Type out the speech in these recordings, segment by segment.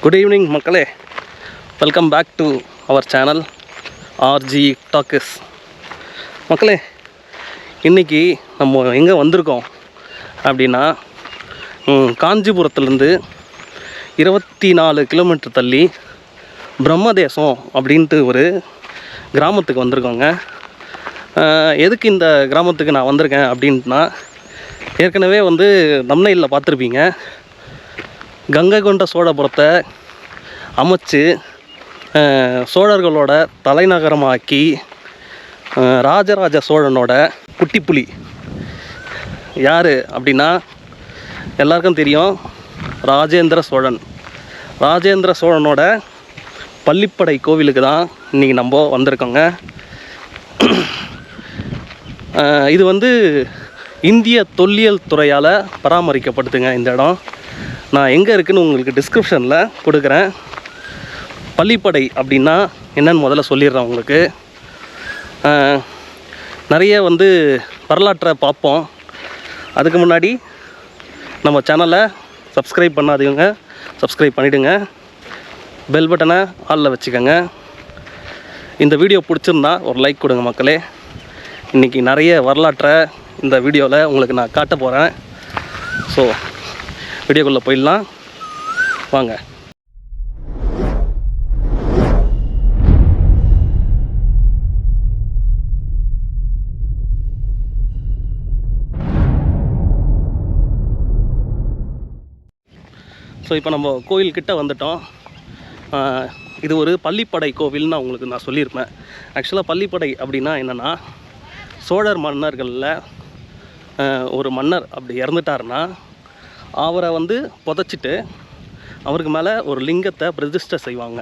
Good evening மக்களே, welcome back to our channel RG talks. மக்களே, இன்றைக்கி நம்ம எங்கே வந்திருக்கோம் அப்படின்னா, காஞ்சிபுரத்துலேருந்து 24 கிலோமீட்டர் தள்ளி பிரம்மதேசம் அப்படின்ட்டு ஒரு கிராமத்துக்கு வந்திருக்கோங்க. எதுக்கு இந்த கிராமத்துக்கு நான் வந்திருக்கேன் அப்படின்ட்டுனா, ஏற்கனவே தம்ப்நெயிலில் பார்த்துருப்பீங்க, கங்கை கொண்ட சோழபுரத்தை அமைச்சு சோழர்களோட தலைநகரமாக்கி ராஜராஜ சோழனோட குட்டிப்புலி யார் அப்படின்னா எல்லாருக்கும் தெரியும், ராஜேந்திர சோழன். ராஜேந்திர சோழனோட பள்ளிப்படை கோவிலுக்கு தான் இன்றைக்கி நம்ம வந்திருக்கோங்க. இது இந்திய தொல்லியல் துறையால் பராமரிக்கப்படுதுங்க. இந்த இடம் நான் எங்கே இருக்குதுன்னு உங்களுக்கு டிஸ்கிரிப்ஷனில் கொடுக்குறேன். பள்ளிப்படை அப்படின்னா என்னன்னு முதல்ல சொல்லிடுறேன் உங்களுக்கு. நிறைய வரலாற்றை பார்ப்போம். அதுக்கு முன்னாடி நம்ம சேனலை சப்ஸ்கிரைப் பண்ணாதீங்க, சப்ஸ்கிரைப் பண்ணிவிடுங்க. பெல் பட்டனை ஆலில் வச்சுக்கோங்க. இந்த வீடியோ பிடிச்சிருந்தா ஒரு லைக் கொடுங்க மக்களே. இன்றைக்கி நிறைய வரலாற்றை இந்த வீடியோவில் உங்களுக்கு நான் காட்ட போகிறேன். ஸோ வீடியோக்குள்ளே போயிடலாம் வாங்க. ஸோ இப்போ நம்ம கோயில்கிட்ட வந்துட்டோம். இது ஒரு பள்ளிப்படை கோவில்னு உங்களுக்கு நான் சொல்லியிருப்பேன். ஆக்சுவலாக பள்ளிப்படை அப்படின்னா என்னென்னா, சோழர் மன்னர்களில் ஒரு மன்னர் அப்படி இறந்துட்டாருன்னா அவரை புதைச்சிட்டு அவருக்கு மேலே ஒரு லிங்கத்தை பிரதிஷ்டை செய்வாங்க.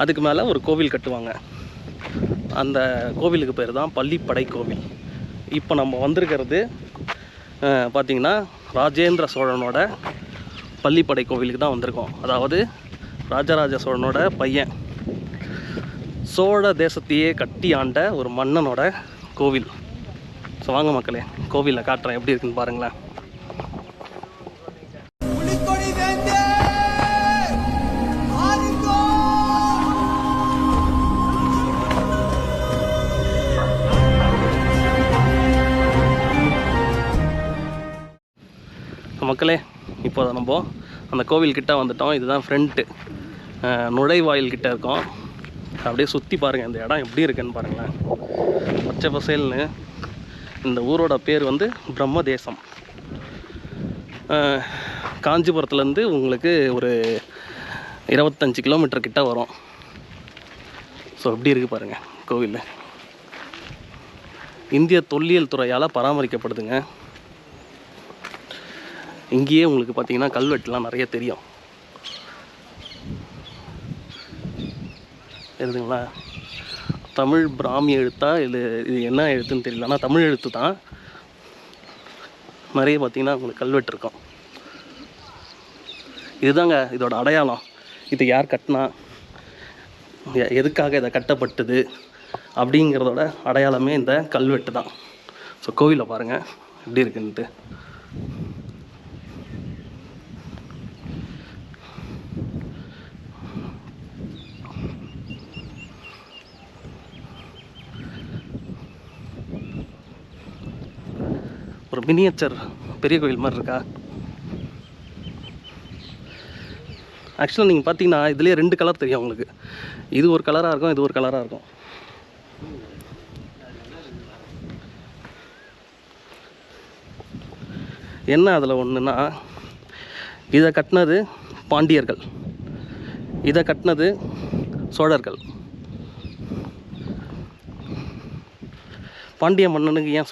அதுக்கு மேலே ஒரு கோவில் கட்டுவாங்க. அந்த கோவிலுக்கு பேர் தான் பள்ளிப்படை கோவில். இப்போ நம்ம வந்திருக்கிறது பார்த்திங்கன்னா ராஜேந்திர சோழனோட பள்ளிப்படை கோவிலுக்கு தான் வந்திருக்கோம். அதாவது ராஜராஜ சோழனோட பையன், சோழ தேசத்தையே கட்டி ஆண்ட ஒரு மன்னனோட கோவில். ஸோ வாங்க மக்களே, கோவிலில் காட்டுறேன் எப்படி இருக்குன்னு பாருங்களேன். மக்களே, இப்போ நம்ம அந்த கோவில்கிட்ட வந்துட்டோம். இதுதான் ஃப்ரண்ட்டு நுழைவாயில்கிட்ட இருக்கோம். அப்படியே சுற்றி பாருங்கள், இந்த இடம் எப்படி இருக்குன்னு பாருங்களேன். பச்சை பசேல்னு. இந்த ஊரோட பேர் பிரம்மதேசம். காஞ்சிபுரத்துலேருந்து உங்களுக்கு ஒரு 25 கிலோமீட்டர் கிட்ட வரும். ஸோ எப்படி இருக்குது பாருங்கள் கோவில். இந்திய தொல்லியல் துறையால் பராமரிக்கப்படுதுங்க. இங்கேயே உங்களுக்கு பார்த்தீங்கன்னா கல்வெட்டுலாம் நிறைய தெரியும். எழுதுங்களா, தமிழ் பிராமி எழுத்தா இது என்ன எழுத்துன்னு தெரியல, ஆனால் தமிழ் எழுத்து தான். நிறைய பார்த்தீங்கன்னா உங்களுக்கு கல்வெட்டு இருக்கும். இதுதாங்க இதோட அடையாளம். இது யார் கட்டினா, எதுக்காக இதை கட்டப்பட்டது அப்படிங்கிறதோட அடையாளமே இந்த கல்வெட்டு தான். ஸோ கோவிலை பாருங்கள் எப்படி இருக்குன்ட்டு. ஒரு மினியேச்சர் பெரிய கோயில் மாதிரி இருக்கா. ஆக்சுவலாக நீங்கள் பார்த்தீங்கன்னா இதுலேயே 2 கலர் தெரியும் உங்களுக்கு. இது ஒரு கலராக இருக்கும், இது ஒரு கலராக இருக்கும். என்ன அதில் ஒன்றுன்னா, இதை கட்டினது பாண்டியர்கள், இதை கட்டினது சோழர்கள். பாண்டிய மன்னனுக்கு ஏன்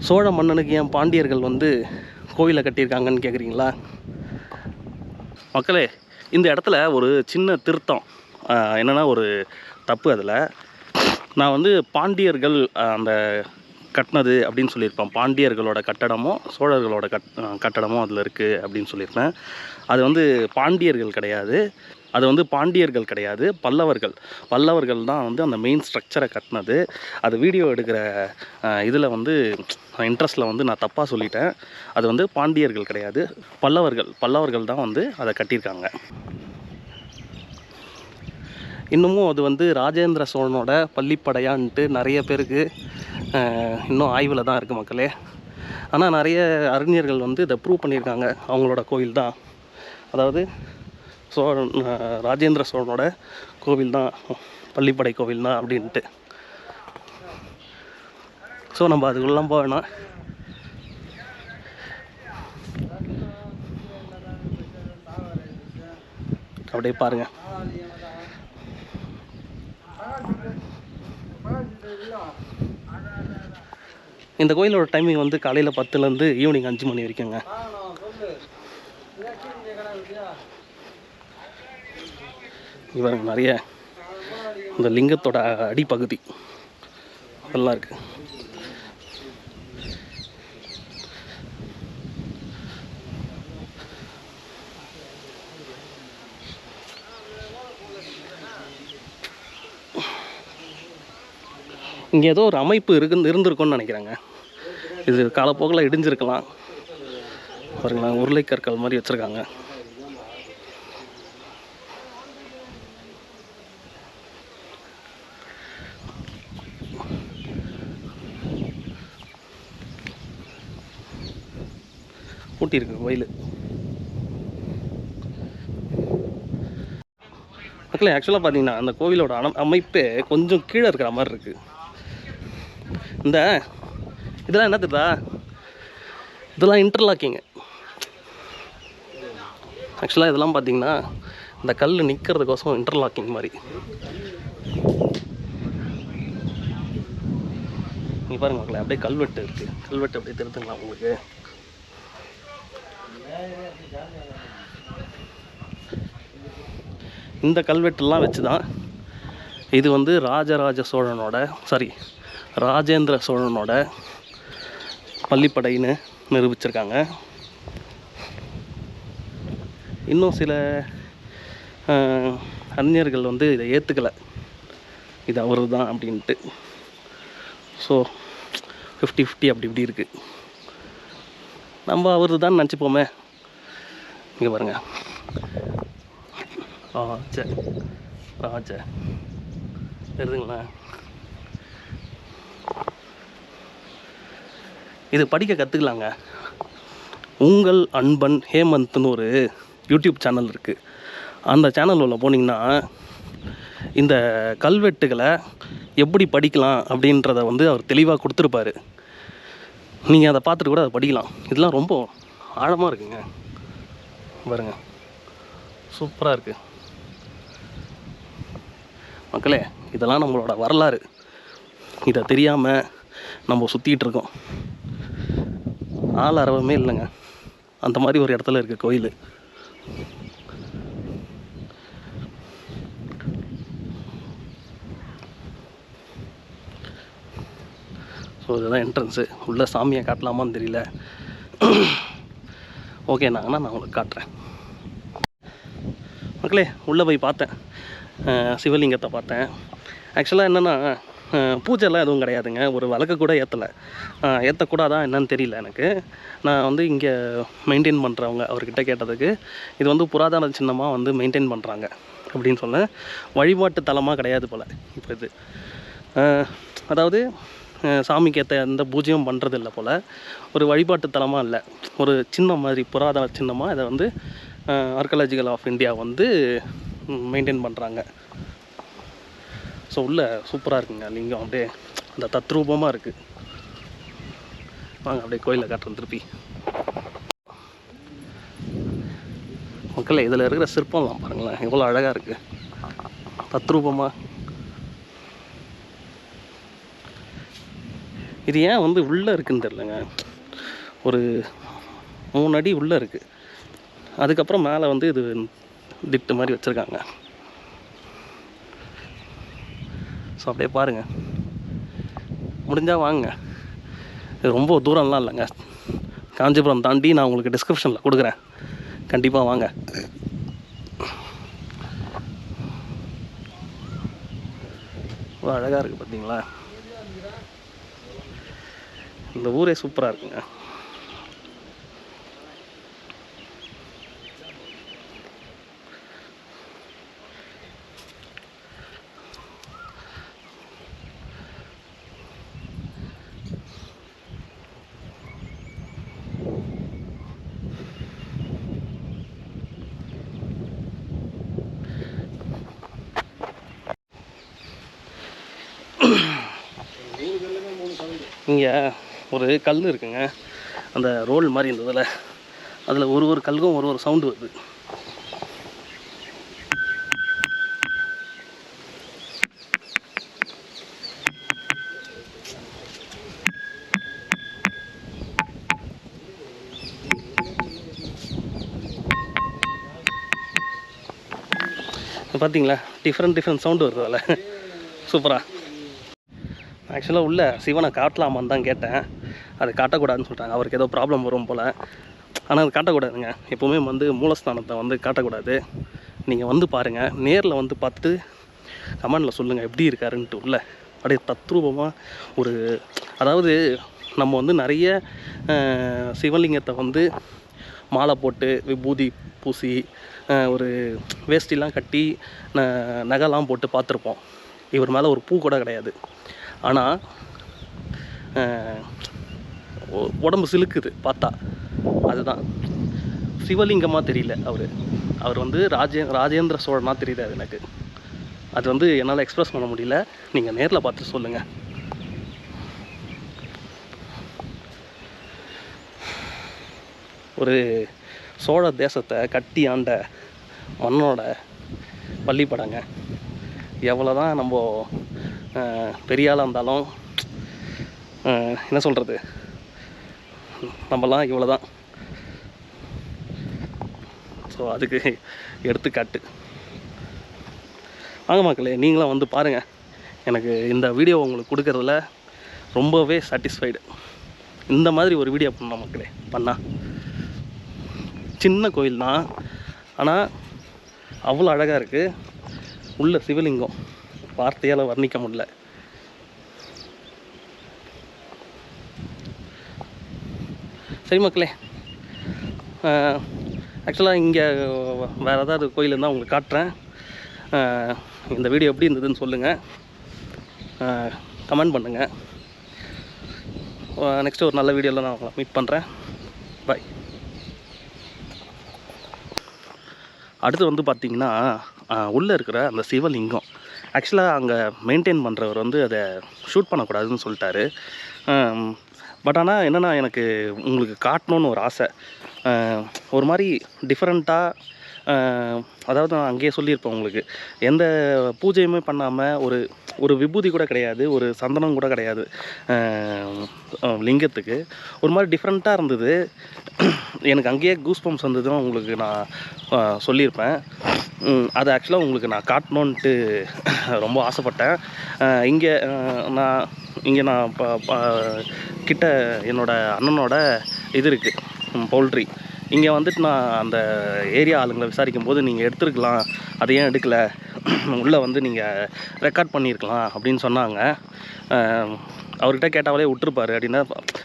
சோழ மன்னனுக்கு ஏன் பாண்டியர்கள் கோயிலை கட்டியிருக்காங்கன்னு கேட்குறீங்களா மக்களே? இந்த இடத்துல ஒரு சின்ன திருத்தம் என்னென்னா, ஒரு தப்பு. அதில் நான் பாண்டியர்கள் அந்த கட்டினது அப்படின்னு சொல்லியிருப்பேன். பாண்டியர்களோட கட்டடமும் சோழர்களோட கட்டடமும் அதில் இருக்குது அப்படின்னு சொல்லியிருப்பேன். அது பாண்டியர்கள் கிடையாது, அது வந்து பாண்டியர்கள் கிடையாது, பல்லவர்கள் தான் வந்து அந்த மெயின் ஸ்ட்ரக்சரை கட்டினது. அது வீடியோ எடுக்கிற இதில் வந்து இன்ட்ரெஸ்ட்டில் வந்து நான் தப்பாக சொல்லிட்டேன். அது வந்து பாண்டியர்கள் கிடையாது, பல்லவர்கள் தான் வந்து அதை கட்டியிருக்காங்க. இன்னமும் அது வந்து ராஜேந்திர சோழனோட பள்ளிப்படையான்ட்டு நிறைய பேருக்கு இன்னும் ஆய்வில் தான் இருக்குது மக்களே. ஆனால் நிறைய அறிஞர்கள் வந்து இதை ப்ரூவ் பண்ணியிருக்காங்க, அவங்களோட கோவில் தான், அதாவது ராஜேந்திர சோழனோட கோவில் தான் பள்ளிப்படை கோவில் தான் அப்படின்ட்டு. ஸோ நம்ம அதுக்குள்ளெலாம் போவேன்னா அப்படியே பாருங்கள். இந்த கோயிலோட டைமிங் வந்து காலையில் 10லேருந்து ஈவினிங் 5 மணி வரைக்குங்க. இவங்க நிறைய இந்த லிங்கத்தோட அடிப்பகுதி அதெல்லாம் இருக்குது. இங்கே ஏதோ ஒரு அமைப்பு இருந்திருக்கும்னு நினைக்கிறாங்க. இது காலப்போக்கில் இடிஞ்சிருக்கலாம். பாருங்களா, உருளை கற்கள் மாதிரி வச்சுருக்காங்க. பூட்டி இருக்கு கோயில். மக்களே, ஆக்சுவலாக பார்த்தீங்கன்னா அந்த கோவிலோட அமைப்பே கொஞ்சம் கீழே இருக்கிற மாதிரி இருக்குது. இதெல்லாம் என்ன தெரியுதா, இதெல்லாம் இன்டர்லாக்கிங்கு. ஆக்சுவலாக இதெல்லாம் பார்த்தீங்கன்னா இந்த கல் நிற்கிறதுக்கோசம் இன்டர்லாக்கிங் மாதிரி. நீங்கள் பாருங்க மக்களே, அப்படியே கல்வெட்டு இருக்குது. கல்வெட்டு அப்படியே தெரிஞ்சுங்களா உங்களுக்கு? இந்த கல்வெட்டுலாம் வச்சு தான் இது வந்து ராஜேந்திர சோழனோட பள்ளிப்படைன்னு நிரூபிச்சிருக்காங்க. இன்னும் சில அறிஞர்கள் வந்து இதை ஏற்றுக்கலை, இது அவரு தான் அப்படின்ட்டு. ஸோ 50-50 அப்படி இப்படி இருக்குது. நம்ம அவரு தான் நினச்சிப்போமே. இங்கே பாருங்க, ராஜ எழுதுங்களா. இது படிக்க கற்றுக்கலாங்க. உங்கள் அன்பன் ஹேமந்த்னு ஒரு யூடியூப் சேனல் இருக்குது. அந்த சேனல் உள்ள போனீங்கன்னா இந்த கல்வெட்டுகளை எப்படி படிக்கலாம் அப்படின்றத வந்து அவர் தெளிவாக கொடுத்துருப்பாரு. நீங்கள் அதை பார்த்துட்டு கூட அதை படிக்கலாம். இதெல்லாம் ரொம்ப ஆழமாக இருக்குங்க. பாருங்க, சூப்பராக இருக்குது மக்களே. இதெல்லாம் நம்மளோட வரலாறு. இதை தெரியாமல் நம்ம சுற்றிக்கிட்டு இருக்கோம். ஆள் அறவே இல்லைங்க, அந்த மாதிரி ஒரு இடத்துல இருக்குது கோயில். ஸோ இதுதான் என்ட்ரன்ஸு. உள்ளே சாமியை காட்டலாமான்னு தெரியல. ஓகே, நான் உங்களுக்கு காட்டுறேன் மக்களே. உள்ளே போய் பார்த்தேன், சிவலிங்கத்தை பார்த்தேன். ஆக்சுவலாக என்னென்னா பூஜைலாம் எதுவும் கிடையாதுங்க. ஒரு விளக்கு கூட ஏற்றக்கூடாதா என்னன்னு தெரியல எனக்கு. நான் வந்து இங்கே மெயின்டைன் பண்ணுறவங்க அவர்கிட்ட கேட்டதுக்கு இது வந்து புராதன சின்னமாக வந்து மெயின்டைன் பண்ணுறாங்க அப்படின்னு சொன்னேன். வழிபாட்டு தலமாக கிடையாது போல். இப்போ இது அதாவது சாமிக்கு ஏற்ற எந்த பூஜையும் பண்ணுறது இல்லை போல். ஒரு வழிபாட்டு தலமாக இல்லை, ஒரு சின்னம் மாதிரி, புராதன சின்னமாக இதை வந்து ஆர்கியாலஜிக்கல் ஆஃப் இந்தியா வந்து மெயின்டைன் பண்ணுறாங்க. ஸோ உள்ளே சூப்பராக இருக்குங்க லிங்கம், அப்படியே அந்த தத்ரூபமாக இருக்குது. வாங்க அப்படியே கோயிலை காட்டுறேன் திருப்பி. மக்களே, இதில் இருக்கிற சிற்பம்லாம் பாருங்களேன், எவ்வளோ அழகாக இருக்குது தத்ரூபமாக. இது ஏன் வந்து உள்ளே இருக்குன்னு தெரிலங்க. ஒரு 3 அடி உள்ளே இருக்குது. அதுக்கப்புறம் மேலே வந்து இது திட்டு மாதிரி வச்சுருக்காங்க. ஸோ அப்படியே பாருங்கள், முடிஞ்சால் வாங்க. இது ரொம்ப தூரம்லாம் இல்லைங்க, காஞ்சிபுரம் தாண்டி நான் உங்களுக்கு டிஸ்கிரிப்ஷனில் கொடுக்குறேன், கண்டிப்பாக வாங்க. எவ்வளோ அழகாக இருக்குது பார்த்தீங்களா? இந்த ஊரே சூப்பராக இருக்குங்க. இங்கே ஒரு கல் இருக்குங்க, அந்த ரோல் மாதிரி இருந்ததில் அதில் ஒரு கல்லும் ஒரு சவுண்டு வருது. பார்த்தீங்களா? டிஃப்ரெண்ட் சவுண்டு வருது அதில். சூப்பராக. ஆக்சுவலாக உள்ள சிவனை காட்டலாமான்னு தான் கேட்டேன். அதை காட்டக்கூடாதுன்னு சொல்லிட்டாங்க. அவருக்கு ஏதோ ப்ராப்ளம் வரும் போல். ஆனால் அது காட்டக்கூடாதுங்க. எப்போவுமே வந்து மூலஸ்தானத்தை வந்து காட்டக்கூடாது. நீங்கள் வந்து பாருங்கள், நேரில் வந்து பார்த்துட்டு கமெண்டில் சொல்லுங்கள் எப்படி இருக்காருன்ட்டு. உள்ள அப்படியே தத்ரூபமாக ஒரு, அதாவது நம்ம வந்து நிறைய சிவலிங்கத்தை வந்து மாலை போட்டு விபூதி பூசி ஒரு வேஷ்டிலாம் கட்டி நகைலாம் போட்டு பார்த்துருப்போம். இவர் மேலே ஒரு பூ கூட கிடையாது. ஆனால் உடம்பு சிலுக்குது பார்த்தா. அதுதான் சிவலிங்கமாக தெரியல. அவர் வந்து ராஜேந்திர சோழனாக தெரியுது அது எனக்கு. அது வந்து என்னால் எக்ஸ்ப்ரெஸ் பண்ண முடியல. நீங்கள் நேரில் பார்த்து சொல்லுங்கள். ஒரு சோழ தேசத்தை கட்டி ஆண்ட மன்னோட பள்ளிப்படங்க. எவ்வளோ தான் நம்ம பெரிய ஆளாக இருந்தாலும் என்ன சொல்கிறது, நம்மலாம் இவ்வளோ தான். ஸோ அதுக்கு எடுத்துக்காட்டு. வாங்க மக்களே, நீங்களாம் வந்து பாருங்கள். எனக்கு இந்த வீடியோ உங்களுக்கு கொடுக்கறதுல ரொம்பவே சாட்டிஸ்ஃபைடு. இந்த மாதிரி ஒரு வீடியோ பண்ணலாம் மக்களே. பண்ணால் சின்ன கோயில் தான், ஆனால் அவ்வளோ அழகாக இருக்குது. உள்ள சிவலிங்கம் வார்த்தையால் வர்ணிக்க முடியல. சரி மக்களே, ஆக்சுவலாக இங்கே வேறு ஏதாவது கோயில் இருந்தால் உங்களுக்கு காட்டுறேன். இந்த வீடியோ எப்படி இருந்ததுன்னு சொல்லுங்கள், கமெண்ட் பண்ணுங்கள். நெக்ஸ்ட்டு ஒரு நல்ல வீடியோவில் நான் உங்களை மீட் பண்ணுறேன். பாய். அடுத்து வந்து பார்த்திங்கன்னா, உள்ளே இருக்கிற அந்த சிவலிங்கம் ஆக்சுவலாக அங்கே மெயின்டைன் பண்ணுறவர் வந்து அதை ஷூட் பண்ணக்கூடாதுன்னு சொல்லிட்டாரு. பட் ஆனால் என்னென்னா, எனக்கு உங்களுக்கு காட்டணுன்னு ஒரு ஆசை. ஒரு மாதிரி டிஃப்ரெண்ட்டாக, அதாவது நான் அங்கேயே சொல்லியிருப்பேன் உங்களுக்கு, எந்த பூஜையுமே பண்ணாமல் ஒரு விபூதி கூட கிடையாது, ஒரு சந்தனம் கூட கிடையாது லிங்கத்துக்கு. ஒரு மாதிரி டிஃப்ரெண்ட்டாக இருந்தது. எனக்கு அங்கேயே கூஸ் பம்ப்ஸ் வந்ததும் உங்களுக்கு நான் சொல்லியிருப்பேன். அது ஆக்சுவலாக உங்களுக்கு நான் காட்டணுன்ட்டு ரொம்ப ஆசைப்பட்டேன். இங்கே நான் கிட்ட என்னோடய அண்ணனோட இது இருக்குது, பவுல்ட்ரி. இங்கே வந்துட்டு நான் அந்த ஏரியா ஆளுங்களை விசாரிக்கும் போது, நீங்கள் எடுத்துருக்கலாம், அதை ஏன் எடுக்கலை, உள்ளே வந்து நீங்கள் ரெக்கார்ட் பண்ணியிருக்கலாம் அப்படின்னு சொன்னாங்க. அவர்கிட்ட கேட்டாலே விட்டுருப்பாரு அப்படின்னா.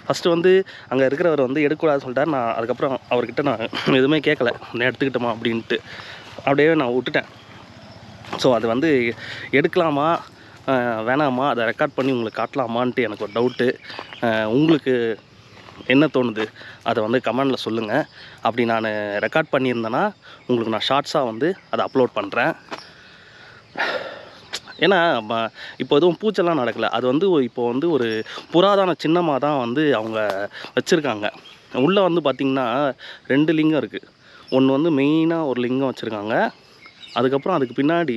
ஃபஸ்ட்டு வந்து அங்கே இருக்கிறவர் வந்து எடுக்கக்கூடாதுன்னு சொல்லிட்டார். நான் அதுக்கப்புறம் அவர்கிட்ட நான் எதுவுமே கேட்கல, நான் எடுத்துக்கிட்டோமா அப்படின்ட்டு அப்படியே நான் விட்டுட்டேன். ஸோ அது வந்து எடுக்கலாமா வேணாமா, அதை ரெக்கார்ட் பண்ணி உங்களுக்கு காட்டலாமான்ட்டு எனக்கு ஒரு டவுட்டு. உங்களுக்கு என்ன தோணுது அதை வந்து கமெண்டில் சொல்லுங்கள். அப்படி நான் ரெக்கார்ட் பண்ணியிருந்தேன்னா உங்களுக்கு நான் ஷார்ட்ஸாக வந்து அதை அப்லோட் பண்ணுறேன். ஏன்னா இப்போ எதுவும் பூச்செல்லாம் நடக்கலை. அது வந்து இப்போ வந்து ஒரு புராதன சின்னமாக தான் வந்து அவங்க வச்சுருக்காங்க. உள்ளே வந்து பார்த்திங்கன்னா 2 லிங்கம் இருக்குது. ஒன்று வந்து மெயினாக ஒரு லிங்கம் வச்சுருக்காங்க. அதுக்கப்புறம் அதுக்கு பின்னாடி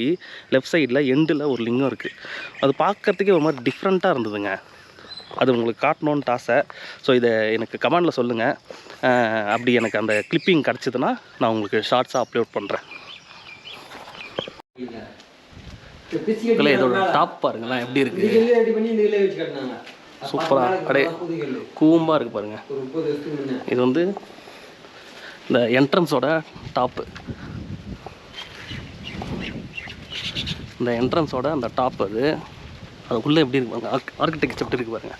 லெஃப்ட் சைடில் எண்டில் ஒரு லிங்கம் இருக்குது. அது பார்க்குறதுக்கே ஒரு மாதிரி டிஃப்ரெண்ட்டாக இருந்ததுங்க. அது உங்களுக்கு காட்டணுன்ட்டு ஆசை. ஸோ இதை எனக்கு கமெண்டில் சொல்லுங்கள். அப்படி எனக்கு அந்த கிளிப்பிங் கிடச்சிதுன்னா நான் உங்களுக்கு ஷார்ட்ஸாக அப்லோட் பண்ணுறேன். இல்லை, இதோட டாப் பாருங்களேன் எப்படி இருக்குது. சூப்பராக அப்படியே கூம்பாக இருக்குது பாருங்கள். இது வந்து இந்த என்ட்ரன்ஸோட டாப்பு. இந்த என்ட்ரன்ஸோட அந்த டாப் அது அதுக்குள்ளே எப்படி இருக்கு பாருங்க, ஆர்கிடெக்சர் எப்படி இருக்கு பாருங்க.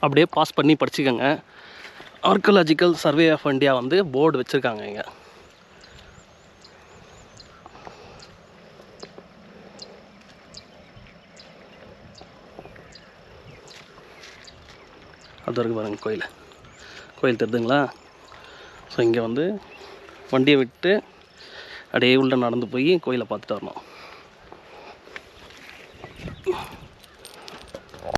அப்படியே பாஸ் பண்ணி படிச்சுக்கோங்க. ஆர்கியாலஜிக்கல் சர்வே ஆஃப் இந்தியா வந்து போர்டு வச்சுருக்காங்க இங்கே. அது வரைக்கும் பாருங்கள் கோயில் தெரியுதுங்களா? ஸோ இங்கே வந்து வண்டியை விட்டு அப்படியே உள்ளே நடந்து போய் கோயிலை பார்த்துட்டு வரணும்.